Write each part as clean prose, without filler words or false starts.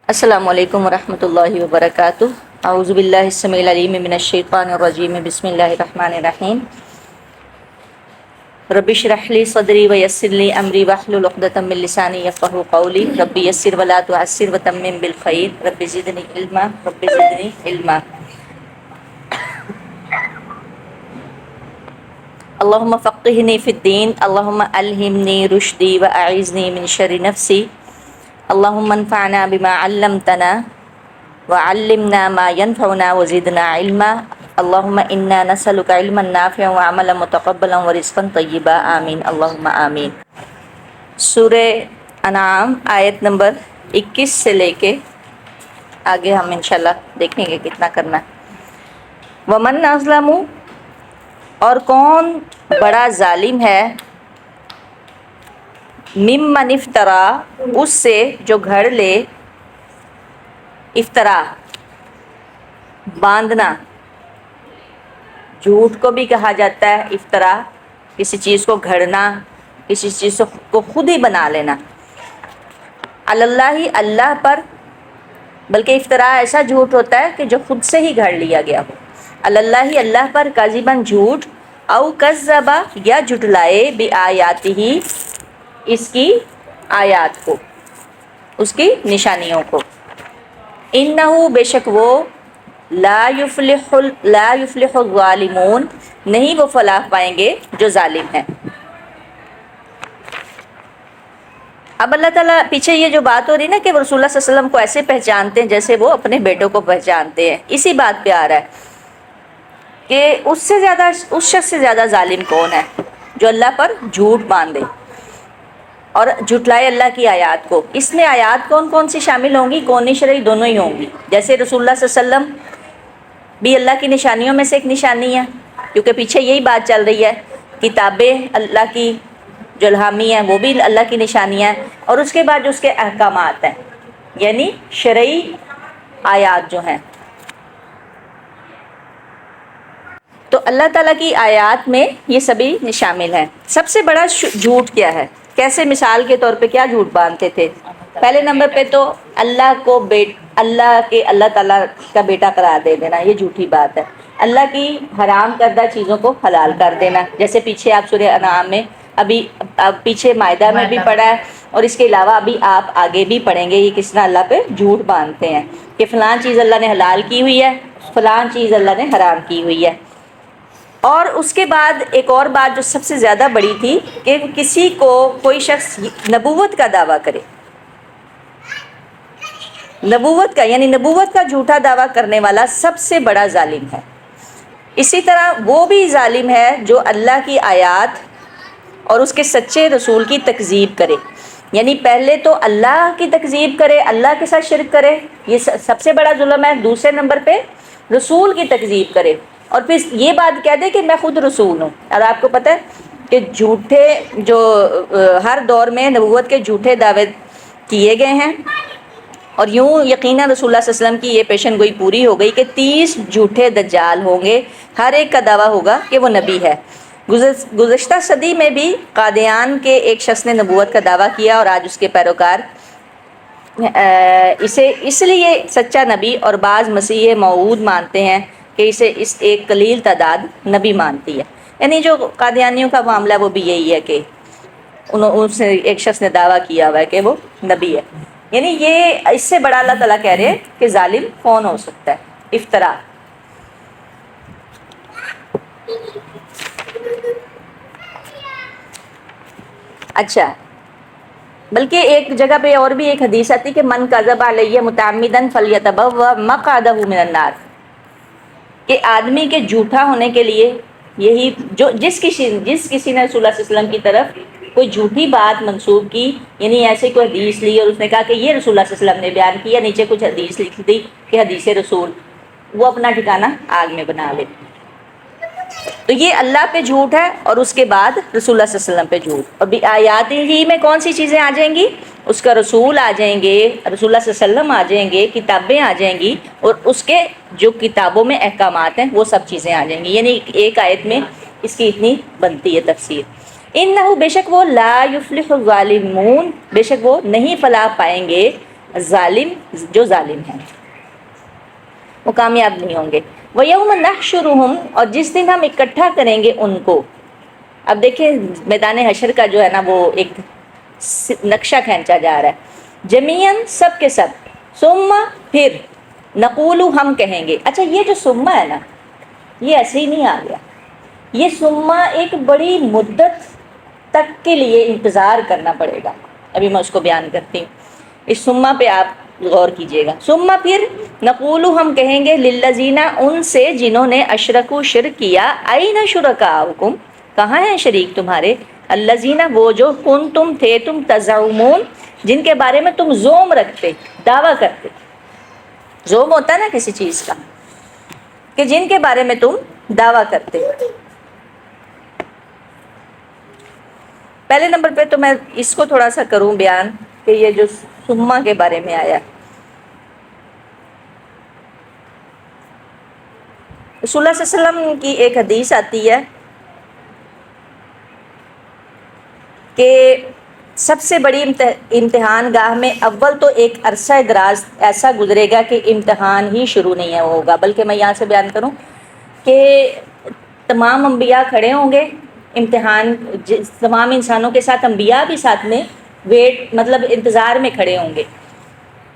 السلام علیکم ورحمۃ اللہ وبرکاتہ۔ اعوذ باللہ السمیع العلیم من الشیطان الرجیم، بسم اللہ الرحمن الرحیم۔ رب اشرح لی صدری ویسر لی امری واحلل عقدۃ من لسانی یفقہوا قولی، رب یسر ولا تعسر وتمم بالخیر، رب زدنی علما رب زدنی علما۔ اللہم فقہنی فی الدین، اللہم الہمنی رشدی واعذنی من شر نفسی، اللہم انفعنا بما علمتنا وعلمنا ما ينفعنا وزدنا علما، اللہم انا نسألک علما نافعا وعملا متقبلا ورزقا طیبا، آمین اللہم آمین۔ سورہ انعام آیت نمبر 21 سے لے کے آگے ہم انشاءاللہ دیکھیں گے کتنا کرنا ہے۔ ومن اظلم، اور کون بڑا ظالم ہے، ممن افطرا، اس سے جو گھڑ لے، افطرا باندھنا، جھوٹ کو بھی کہا جاتا ہے افطرا، کسی چیز کو گھڑنا، کسی چیز کو خود ہی بنا لینا، اللہ اللہ پر، بلکہ افطرا ایسا جھوٹ ہوتا ہے کہ جو خود سے ہی گھڑ لیا گیا ہو، اللہ اللہ پر کاذباً جھوٹ، او کذبا یا جھٹلائے، بآیاتہ اس کی آیات کو، اس کی نشانیوں کو، انہو بے شک وہ، لا یفلح الظالمون نہیں وہ فلاح پائیں گے جو ظالم ہیں۔ اب اللہ تعالیٰ پیچھے یہ جو بات ہو رہی نا کہ وہ رسول اللہ صلی اللہ علیہ وسلم کو ایسے پہچانتے ہیں جیسے وہ اپنے بیٹوں کو پہچانتے ہیں، اسی بات پہ آ رہا ہے کہ اس شخص سے زیادہ ظالم کون ہے جو اللہ پر جھوٹ باندھے اور جھٹلائے اللہ کی آیات کو۔ اس میں آیات کون کون سی شامل ہوں گی؟ کونی شرعی دونوں ہی ہوں گی۔ جیسے رسول اللہ صلی اللہ علیہ وسلم بھی اللہ کی نشانیوں میں سے ایک نشانی ہے، کیونکہ پیچھے یہی بات چل رہی ہے، کتابیں اللہ کی جو الہامی ہیں وہ بھی اللہ کی نشانیاں ہیں، اور اس کے بعد جو اس کے احکامات ہیں، یعنی شرعی آیات جو ہیں۔ تو اللہ تعالیٰ کی آیات میں یہ سبھی شامل ہیں۔ سب سے بڑا جھوٹ کیا ہے؟ کیسے مثال کے طور پہ کیا جھوٹ باندھتے تھے؟ پہلے نمبر پہ تو اللہ تعالیٰ کا بیٹا قرار دے دینا، یہ جھوٹی بات ہے۔ اللہ کی حرام کردہ چیزوں کو حلال کر دینا، جیسے پیچھے آپ سورہ انعام میں ابھی پیچھے مائدہ میں بھی پڑھا ہے، اور اس کے علاوہ ابھی آپ آگے بھی پڑھیں گے، یہ کس طرح اللہ پہ جھوٹ باندھتے ہیں کہ فلاں چیز اللہ نے حلال کی ہوئی ہے، فلاں چیز اللہ نے حرام کی ہوئی ہے۔ اور اس کے بعد ایک اور بات جو سب سے زیادہ بڑی تھی کہ کسی کو کوئی شخص نبوت کا دعویٰ کرے، نبوت کا یعنی نبوت کا جھوٹا دعویٰ کرنے والا سب سے بڑا ظالم ہے۔ اسی طرح وہ بھی ظالم ہے جو اللہ کی آیات اور اس کے سچے رسول کی تکذیب کرے، یعنی پہلے تو اللہ کی تکذیب کرے، اللہ کے ساتھ شرک کرے، یہ سب سے بڑا ظلم ہے۔ دوسرے نمبر پہ رسول کی تکذیب کرے، اور پھر یہ بات کہہ دے کہ میں خود رسول ہوں۔ اور آپ کو پتہ ہے کہ جھوٹے جو ہر دور میں نبوت کے جھوٹے دعوے کیے گئے ہیں، اور یوں یقیناً رسول اللہ صلی اللہ علیہ وسلم کی یہ پیشن گوئی پوری ہو گئی کہ 30 جھوٹے دجال ہوں گے، ہر ایک کا دعویٰ ہوگا کہ وہ نبی ہے۔ گزشتہ صدی میں بھی قادیان کے ایک شخص نے نبوت کا دعویٰ کیا، اور آج اس کے پیروکار اسے اس لیے سچا نبی اور بعض مسیح موعود مانتے ہیں کہ اسے اس ایک قلیل تعداد نبی مانتی ہے۔ یعنی جو قادیانیوں کا معاملہ وہ بھی یہی ہے کہ ان سے ایک شخص نے دعویٰ کیا ہوا ہے کہ وہ نبی ہے۔ یعنی یہ اس سے بڑا اللہ تعالیٰ کہہ رہے ہیں کہ ظالم کون ہو سکتا ہے؟ افطرا۔ اچھا، بلکہ ایک جگہ پہ اور بھی ایک حدیث آتی کہ من کذب علیہ متعمدا فلیتبوأ مقعدہ من النار، کہ آدمی کے جھوٹا ہونے کے لیے یہی جس کسی نے رسول اللہ صلی اللہ علیہ وسلم کی طرف کوئی جھوٹی بات منسوب کی، یعنی ایسے کوئی حدیث لی اور اس نے کہا کہ یہ رسول اللہ صلی اللہ علیہ وسلم نے بیان کیا، نیچے کچھ حدیث لکھ دی کہ حدیث رسول، وہ اپنا ٹھکانہ آگ میں بنا لے۔ تو یہ اللہ پہ جھوٹ ہے، اور اس کے بعد رسول اللہ صلی اللہ علیہ وسلم پہ جھوٹ، اور آیات ہی میں کون سی چیزیں آ جائیں گی؟ اس کا رسول آ جائیں گے، رسول اللہ صلی اللہ علیہ وسلم آ جائیں گے، کتابیں آ جائیں گی، اور اس کے جو کتابوں میں احکامات ہیں وہ سب چیزیں آ جائیں گی۔ یعنی ایک آیت میں اس کی اتنی بنتی ہے تفسیر۔ انہو بے شک وہ، لا یفلح الظالمون بے شک وہ نہیں فلاح پائیں گے ظالم جو ظالم ہیں وہ کامیاب نہیں ہوں گے. وَيَوْمَ نَحْشُرُهُمْ اور جس دن ہم اکٹھا کریں گے ان کو. اب دیکھیں میدان حشر کا جو ہے نا وہ ایک نقشہ کھینچا جا رہا ہے. جمیعاً سب کے سب. ثم پھر نقول ہم کہیں گے. اچھا یہ جو ثم ہے نا یہ ایسے ہی نہیں آ گیا. یہ ثم ایک بڑی مدت تک کے لیے انتظار کرنا پڑے گا. ابھی میں اس کو بیان کرتی ہوں. اس ثم پہ آپ غور کیجئے گا. ثم پھر نقول ہم کہیں گے للذین ان سے جنہوں نے اشرکوا شرک کیا. این شرکاؤکم کہاں ہیں شریک تمہارے. الذین وہ جو کنتم تھے تم تزعمون جن کے بارے میں تم زوم رکھتے دعویٰ کرتے. زوم ہوتا ہے نا کسی چیز کا کہ جن کے بارے میں تم دعویٰ کرتے. پہلے نمبر پہ تو میں اس کو تھوڑا سا کروں بیان کہ یہ جو ثم کے بارے میں آیا. رسول اللہ صلی اللہ علیہ وسلم کی ایک حدیث آتی ہے کہ سب سے بڑی امتحان گاہ میں اول تو ایک عرصہ دراز ایسا گزرے گا کہ امتحان ہی شروع نہیں ہوگا. بلکہ میں یہاں سے بیان کروں کہ تمام انبیاء کھڑے ہوں گے امتحان. تمام انسانوں کے ساتھ انبیاء بھی ساتھ میں ویٹ مطلب انتظار میں کھڑے ہوں گے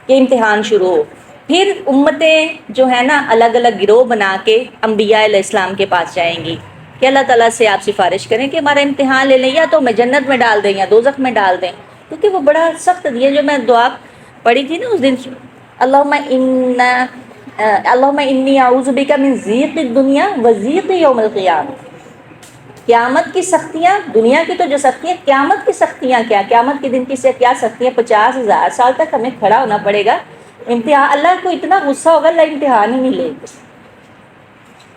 کہ امتحان شروع ہو. پھر امتیں جو ہے نا الگ الگ گروہ بنا کے انبیاء علیہ السلام کے پاس جائیں گی کہ اللہ تعالیٰ سے آپ سفارش کریں کہ ہمارا امتحان لے لیں یا تو ہمیں جنت میں ڈال دیں یا دوزخ میں ڈال دیں. کیونکہ وہ بڑا سخت. یہ جو میں دعا پڑھی تھی نا اس دن اللہم انی اعوذ بک من ضیق الدنیا و ضیق یوم القیامہ. قیامت کی سختیاں دنیا کی تو جو سختیاں قیامت کی سختیاں کیا قیامت کے دن کی سے کیا سختیاں. 50,000 سال تک ہمیں کھڑا ہونا پڑے گا امتحان. اللہ کو اتنا غصہ ہوگا اللہ امتحان ہی نہیں لے گا.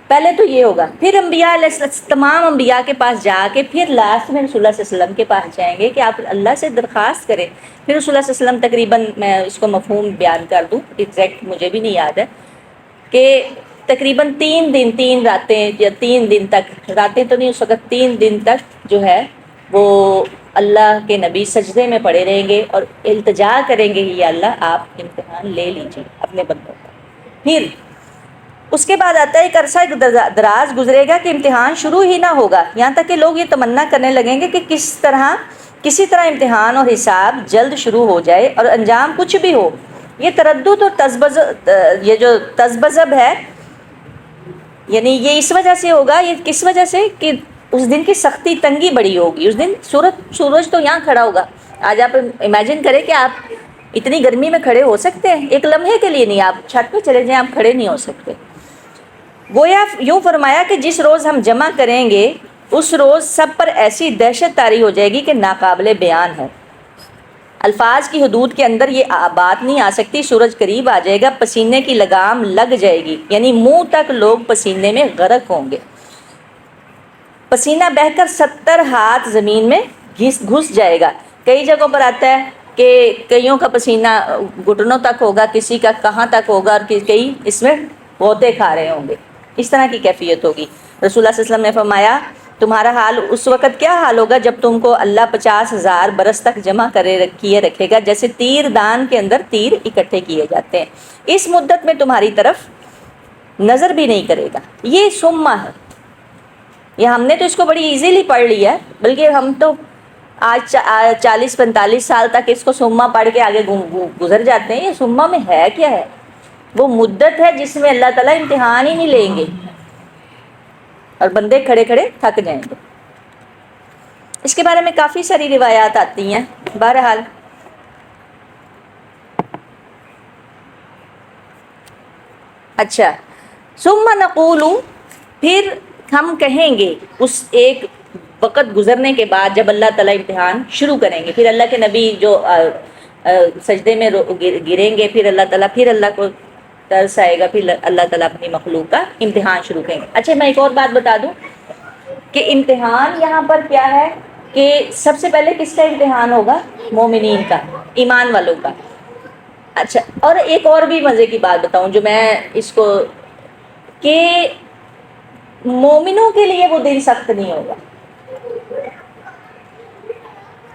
پہلے تو یہ ہوگا. پھر انبیاء علیہ السلام تمام انبیاء کے پاس جا کے پھر لاسٹ میں رسول اللہ صلی اللہ علیہ وسلم کے پاس جائیں گے کہ آپ اللہ سے درخواست کریں. پھر رسول اللہ صلی اللہ علیہ وسلم تقریباً میں اس کو مفہوم بیان کر دوں ایگزیکٹ مجھے بھی نہیں یاد ہے کہ تقریباً 3 دن 3 راتیں یا 3 دن تک راتیں تو نہیں اس وقت 3 دن تک جو ہے وہ اللہ کے نبی سجدے میں پڑے رہیں گے اور التجا کریں گے یا اللہ آپ امتحان لے لیجیے اپنے بندوں کا. پھر اس کے بعد آتا ہے ایک عرصہ ایک دراز گزرے گا کہ امتحان شروع ہی نہ ہوگا. یہاں تک کہ لوگ یہ تمنا کرنے لگیں گے کہ کسی طرح امتحان اور حساب جلد شروع ہو جائے اور انجام کچھ بھی ہو. یہ تردد اور یہ جو تذبذب ہے یعنی یہ اس وجہ سے ہوگا. یہ کس وجہ سے کہ اس دن کی سختی تنگی بڑی ہوگی. اس دن سورج تو یہاں کھڑا ہوگا. آج آپ امیجن کریں کہ آپ اتنی گرمی میں کھڑے ہو سکتے ہیں ایک لمحے کے لیے نہیں. آپ چھت پہ چلے جائیں آپ کھڑے نہیں ہو سکتے. گویا یوں فرمایا کہ جس روز ہم جمع کریں گے اس روز سب پر ایسی دہشت طاری ہو جائے گی کہ ناقابل بیان ہے. الفاظ کی حدود کے اندر یہ بات نہیں آ سکتی. سورج قریب آ جائے گا پسینے کی لگام لگ جائے گی یعنی منہ تک لوگ پسینے میں غرق ہوں گے. پسینہ بہہ کر 70 ہاتھ زمین میں گھس جائے گا. کئی جگہوں پر آتا ہے کہ کئیوں کا پسینہ گھٹنوں تک ہوگا کسی کا کہاں تک ہوگا اور کئی اس میں غوطے کھا رہے ہوں گے. اس طرح کی کیفیت ہوگی. رسول اللہ صلی اللہ علیہ وسلم نے فرمایا تمہارا حال اس وقت کیا حال ہوگا جب تم کو اللہ 50,000 برس تک جمع کیے رکھے گا جیسے تیر دان کے اندر تیر اکٹھے کیے جاتے ہیں. اس مدت میں تمہاری طرف نظر بھی نہیں کرے گا. یہ ثم ہے. یہ ہم نے تو اس کو بڑی ایزیلی پڑھ لیا ہے بلکہ ہم تو آج 40-45 سال تک اس کو ثم پڑھ کے آگے گزر جاتے ہیں. یہ ثم میں ہے کیا ہے. وہ مدت ہے جس میں اللہ تعالیٰ امتحان ہی نہیں لیں گے اور بندے کھڑے کھڑے تھک جائیں گے. اس کے بارے میں کافی ساری روایات آتی ہیں. بہرحال اچھا ثم نقول پھر ہم کہیں گے اس ایک وقت گزرنے کے بعد جب اللہ تعالیٰ امتحان شروع کریں گے. پھر اللہ کے نبی جو سجدے میں گریں گے پھر اللہ کو ترس آئے گا پھر اللہ تعالیٰ اپنی مخلوق کا امتحان شروع کریں گے. اچھا میں ایک اور بات بتا دوں کہ امتحان یہاں پر کیا ہے کہ سب سے پہلے کس کا امتحان ہوگا. مومنین کا ایمان والوں کا. اچھا اور ایک اور بھی مزے کی بات بتاؤں جو میں اس کو کہ مومنوں کے لیے وہ دن سخت نہیں ہوگا.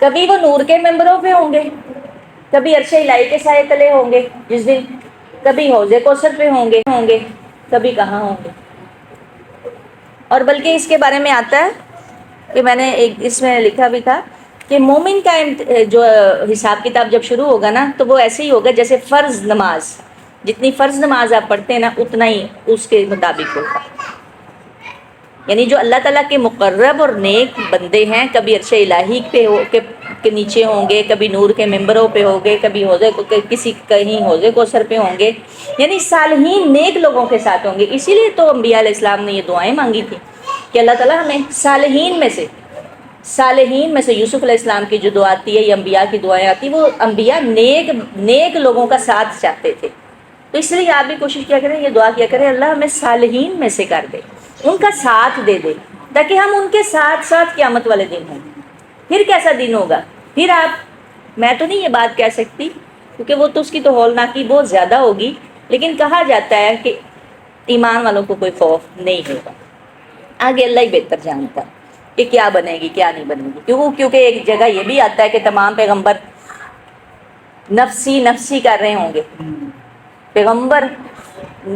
کبھی وہ نور کے ممبروں پہ ہوں گے کبھی عرش الہی کے سائے تلے ہوں گے جس دن، کبھی حوض کوثر پہ ہوں گے، کبھی کہاں ہوں گے۔ اور بلکہ اس کے بارے میں آتا ہے کہ میں نے ایک اس میں لکھا بھی تھا کہ مومن کا جو حساب کتاب جب شروع ہوگا نا تو وہ ایسے ہی ہوگا جیسے فرض نماز، جتنی فرض نماز آپ پڑھتے ہیں نا اتنا ہی اس کے مطابق ہوگا۔ یعنی جو اللہ تعالیٰ کے مقرب اور نیک بندے ہیں، کبھی عرش الہی پہ کے نیچے ہوں گے، کبھی نور کے ممبروں پہ ہوں گے، کبھی کہیں حوض کوثر پہ ہوں گے، یعنی صالحین نیک لوگوں کے ساتھ ہوں گے۔ اسی لیے تو انبیاء علیہ السلام نے یہ دعائیں مانگی تھی کہ اللہ تعالیٰ ہمیں صالحین میں سے یوسف علیہ السلام کی جو دعا آتی ہے یا انبیاء کی دعائیں آتی ہیں، وہ انبیاء نیک لوگوں کا ساتھ چاہتے تھے۔ تو اس لیے آپ بھی کوشش کیا کریں، یہ دعا کیا کریں، اللہ ہمیں صالحین میں سے کر دے، ان کا ساتھ دے دے، تاکہ ہم ان کے ساتھ ساتھ قیامت والے دن ہوں۔ پھر کیسا دن ہوگا؟ پھر میں تو نہیں یہ بات کہہ سکتی کیونکہ وہ تو اس کی تو ہولناکی بہت زیادہ ہوگی، لیکن کہا جاتا ہے کہ ایمان والوں کو کوئی خوف نہیں ہوگا۔ آگے اللہ ہی بہتر جانتا ہے کہ کیا بنے گی کیا نہیں بنے گی، کیونکہ ایک جگہ یہ بھی آتا ہے کہ تمام پیغمبر نفسی کر رہے ہوں گے۔ پیغمبر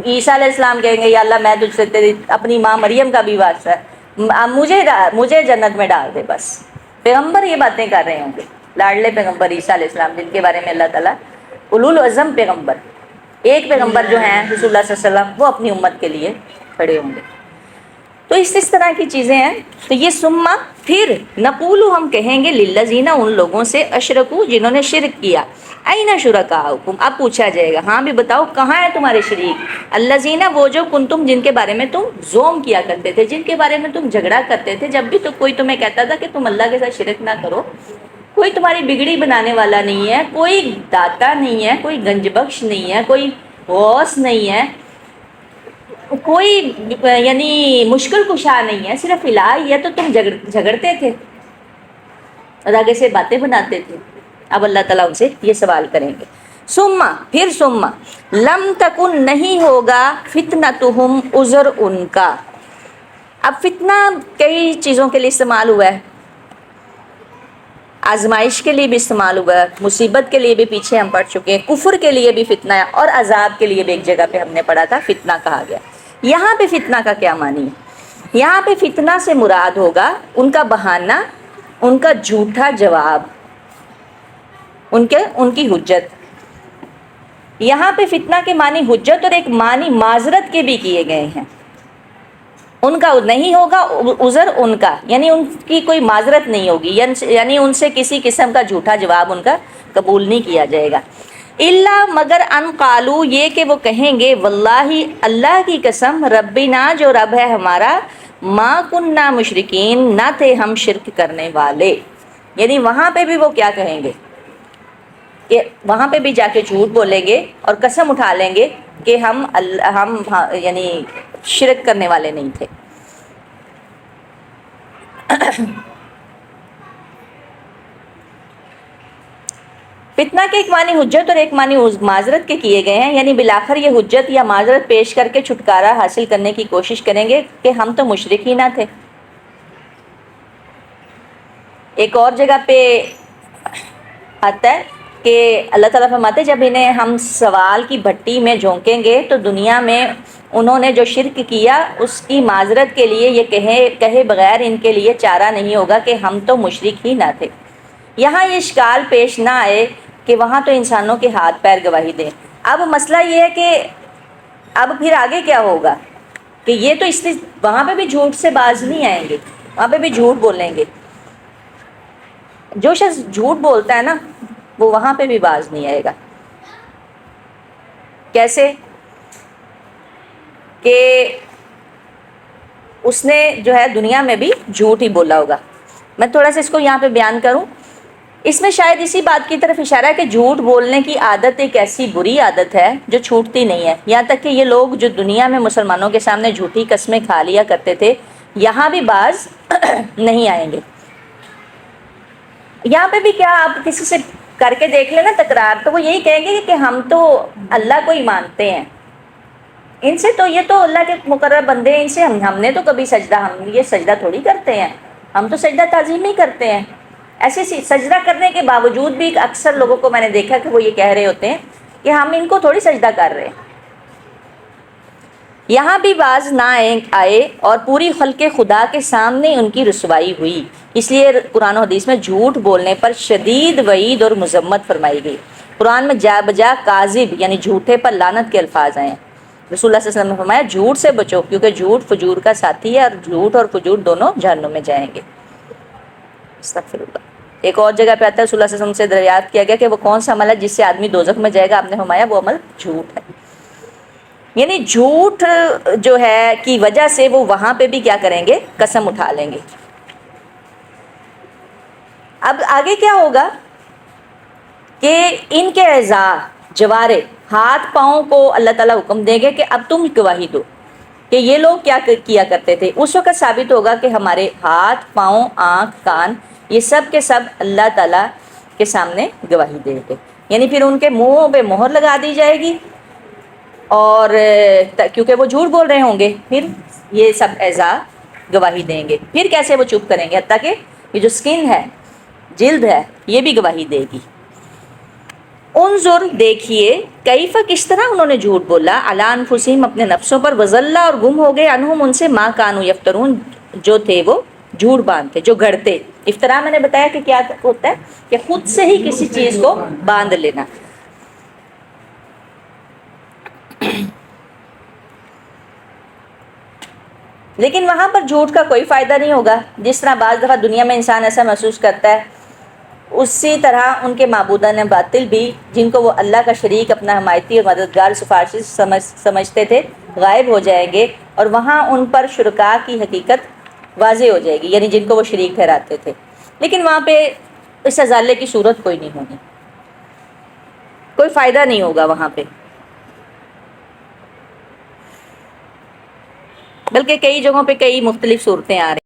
عیسیٰ علیہ السلام کہیں گے یا اللہ میں تجھ سے تیری اپنی ماں مریم کا بھی واسطہ ہے، مجھے جنت میں ڈال دے بس۔ پیغمبر یہ باتیں کر رہے ہوں گے، لاڈلے پیغمبر عیسیٰ علیہ السلام جن کے بارے میں اللہ تعالیٰ اولو العزم پیغمبر، ایک پیغمبر جو ہیں رسول اللہ صلی اللہ علیہ وسلم، وہ اپنی امت کے لیے کھڑے ہوں گے۔ تو اس طرح کی چیزیں ہیں۔ تو یہ سما پھر نقولو ہم کہیں گے للذین ان لوگوں سے اشرکو جنہوں نے شرک کیا، این شرکاؤکم، اب پوچھا جائے گا ہاں بھی بتاؤ کہاں ہے تمہارے شریک، الذین وہ جو کنتم جن کے بارے میں تم زوم کیا کرتے تھے، جن کے بارے میں تم جھگڑا کرتے تھے، جب بھی تو کوئی تمہیں کہتا تھا کہ تم اللہ کے ساتھ شرک نہ کرو، کوئی تمہاری بگڑی بنانے والا نہیں ہے، کوئی داتا نہیں ہے، کوئی گنج بخش نہیں ہے، کوئی غوث نہیں ہے، کوئی یعنی مشکل کشا نہیں ہے، صرف الہ ہی ہے، تو تم جھگڑتے تھے اور آگے سے باتیں بناتے تھے۔ اب اللہ تعالیٰ ان سے یہ سوال کریں گے، پھر لم تکن نہیں ہوگا فتنتہم عذر ان کا۔ اب فتنہ کئی چیزوں کے لیے استعمال ہوا ہے، آزمائش کے لیے بھی استعمال ہوا ہے، مصیبت کے لیے بھی پیچھے ہم پڑھ چکے ہیں، کفر کے لیے بھی فتنہ ہے، اور عذاب کے لیے بھی ایک جگہ پہ ہم نے پڑھا تھا فتنہ کہا گیا۔ یہاں پہ فتنہ کا کیا معنی ہے؟ یہاں پہ فتنہ سے مراد ہوگا ان کا بہانہ، ان کا جھوٹا جواب، ان کی حجت۔ یہاں پہ فتنہ کے معنی حجت اور ایک معنی معذرت کے بھی کیے گئے ہیں۔ ان کا نہیں ہوگا عذر ان کا، یعنی ان کی کوئی معذرت نہیں ہوگی، یعنی ان سے کسی قسم کا جھوٹا جواب ان کا قبول نہیں کیا جائے گا۔ الا مگر ان قالو یہ کہ وہ کہیں گے واللہ اللہ کی قسم ربنا جو رب ہے ہمارا، ما کننا مشرکین نہ تھے ہم شرک کرنے والے۔ یعنی وہاں پہ بھی وہ کیا کہیں گے کہ وہاں پہ بھی جا کے جھوٹ بولیں گے اور قسم اٹھا لیں گے کہ ہم یعنی شرک کرنے والے نہیں تھے۔ فتنہ کے ایک معنی حجت اور ایک معنی معذرت کے کیے گئے ہیں، یعنی بالآخر یہ حجت یا معذرت پیش کر کے چھٹکارا حاصل کرنے کی کوشش کریں گے کہ ہم تو مشرک ہی نہ تھے۔ ایک اور جگہ پہ آتا ہے کہ اللہ تعالیٰ فرماتے ہیں جب انہیں ہم سوال کی بھٹی میں جھونکیں گے تو دنیا میں انہوں نے جو شرک کیا اس کی معذرت کے لیے یہ کہے بغیر ان کے لیے چارہ نہیں ہوگا کہ ہم تو مشرک ہی نہ تھے۔ یہاں یہ اشکال پیش نہ آئے کہ وہاں تو انسانوں کے ہاتھ پیر گواہی دیں۔ اب مسئلہ یہ ہے کہ اب پھر آگے کیا ہوگا کہ یہ تو اس لیے وہاں پہ بھی جھوٹ سے باز نہیں آئیں گے، وہاں پہ بھی جھوٹ بولیں گے۔ جو شخص جھوٹ بولتا ہے نا وہ وہاں پہ بھی باز نہیں آئے گا۔ کیسے کہ اس نے جو ہے دنیا میں بھی جھوٹ ہی بولا ہوگا۔ میں تھوڑا سا اس کو یہاں پہ بیان کروں، اس میں شاید اسی بات کی طرف اشارہ ہے کہ جھوٹ بولنے کی عادت ایک ایسی بری عادت ہے جو چھوٹتی نہیں ہے۔ یہاں تک کہ یہ لوگ جو دنیا میں مسلمانوں کے سامنے جھوٹی قسمیں کھا لیا کرتے تھے یہاں بھی باز نہیں آئیں گے۔ یہاں پہ بھی کیا آپ کسی سے کر کے دیکھ لیں نا تکرار، تو وہ یہی کہیں گے کہ ہم تو اللہ کو ہی مانتے ہیں، ان سے تو یہ تو اللہ کے مقرر بندے ہیں، ان سے ہم نے تو کبھی سجدہ، ہم یہ سجدہ تھوڑی کرتے ہیں، ہم تو سجدہ تعظیم ہی کرتے ہیں۔ ایسے سجدہ کرنے کے باوجود بھی اکثر لوگوں کو میں نے دیکھا کہ وہ یہ کہہ رہے ہوتے ہیں کہ ہم ان کو تھوڑی سجدہ کر رہے ہیں. یہاں بھی باز نہ آئے اور پوری خلق خدا کے سامنے ان کی رسوائی ہوئی، اس لیے قرآن و حدیث میں جھوٹ بولنے پر شدید وعید اور مذمت فرمائی گئی. قرآن میں جا بجا کاذب یعنی جھوٹے پر لعنت کے الفاظ آئے ہیں. رسول اللہ صلی اللہ علیہ وسلم نے فرمایا جھوٹ سے بچو کیونکہ جھوٹ فجور کا ساتھی ہے اور جھوٹ اور فجور دونوں جہنم میں جائیں گے. استغفر اللہ. ایک اور جگہ پہ آتا ہے رسول اللہ صلی اللہ علیہ وسلم سے دریافت کیا گیا کہ وہ کون سا عمل ہے جس سے آدمی دوزخ میں جائے گا، آپ نے فرمایا وہ عمل جھوٹ ہے. یعنی جھوٹ جو ہے کی وجہ سے وہ وہاں پہ بھی کیا کریں گے، قسم اٹھا لیں گے. اب آگے کیا ہوگا کہ ان کے اعضاء جوارے ہاتھ پاؤں کو اللہ تعالیٰ حکم دیں گے کہ اب تم گواہی دو کہ یہ لوگ کیا کیا کرتے تھے. اس وقت ثابت ہوگا کہ ہمارے ہاتھ پاؤں آنکھ کان یہ سب کے سب اللہ تعالیٰ کے سامنے گواہی دیں گے. یعنی پھر ان کے منہوں پہ مہر لگا دی جائے گی اور کیونکہ وہ جھوٹ بول رہے ہوں گے پھر یہ سب اعضاء گواہی دیں گے. پھر کیسے وہ چپ کریں گے، حتیٰ کہ یہ جو سکن ہے، جلد ہے، یہ بھی گواہی دے گی. انظر دیکھیے کیف کس طرح انہوں نے جھوٹ بولا، علی انفسہم اپنے نفسوں پر، وضل اور گم ہو گئے، عنہم ان سے، ما کانوا یفترون جو تھے وہ جھوٹ باندھتے، جو گڑتے. افطرا میں نے بتایا کہ کیا ہوتا ہے کہ خود سے ہی کسی چیز کو باندھ لینا. لیکن وہاں پر جھوٹ کا کوئی فائدہ نہیں ہوگا. جس طرح بعض دفعہ دنیا میں انسان ایسا محسوس کرتا ہے، اسی طرح ان کے معبودان باطل بھی جن کو وہ اللہ کا شریک، اپنا حمایتی اور مددگار سفارشی سمجھتے تھے، غائب ہو جائیں گے اور وہاں ان پر شرکاء کی حقیقت واضح ہو جائے گی، یعنی جن کو وہ شریک ٹھہراتے تھے. لیکن وہاں پہ اس ازالے کی صورت کوئی نہیں ہوگی، کوئی فائدہ نہیں ہوگا وہاں پہ. بلکہ کئی جگہوں پہ کئی مختلف صورتیں آ رہی ہیں.